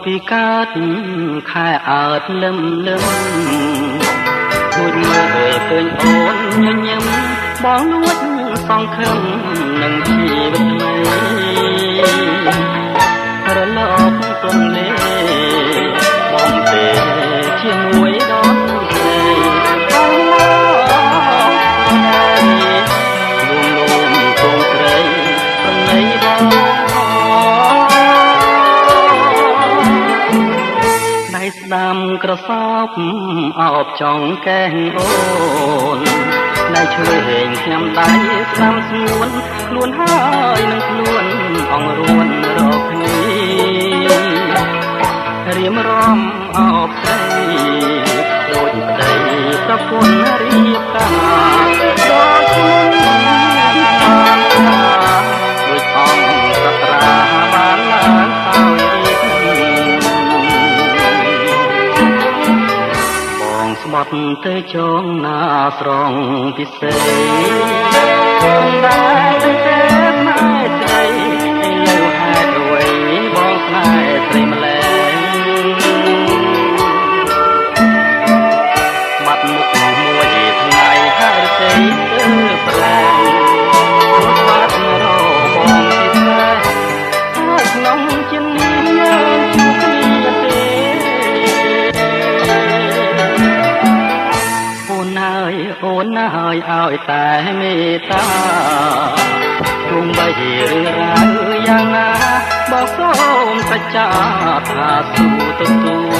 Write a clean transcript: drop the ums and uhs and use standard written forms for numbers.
ពីកើតខែអើតលឹមលឹមគួរមើលឃើញអូនញញឹមបងលួចសង្ឃឹមនឹងជីវិតថ្មីរលកទន្លេបងទេជាមួយដល់ទេបងមកលួងគងត្រីប្រណីបងដៃស្ដាំក្រសោបអោបចង់កែងអូនដៃឆ្វេងខ្ញុំដៃស្ដាំស្ងួនខ្លួនហើយនឹងខ្លួនអងរួនរកគ្នារៀមរំអោបស្រីដូចប្តីប្រពន្ធរៀបការដូចខ្ញុំដូចអង្គសត្រាបានឡើងសោយរៀបបងស្បត់ទៅចងណាស្រងពិសេសដែលទៅទេផ្នែកស្រីលើហេតុអ្វីបងផ្នែកស្រីម្លែងបាត់មុខមួយថ្ងៃហើយស្រីទៅប្រឡែងរួចបាត់របងពីស្រែហើយក្នុងចិត្តនេះយើងជួបគ្នាទេអូនហើយឲ្យតែមេត្តាទោះបីរឿងរ៉ាវយ៉ាងណាបើសូមសច្ចាថាស៊ូទទួល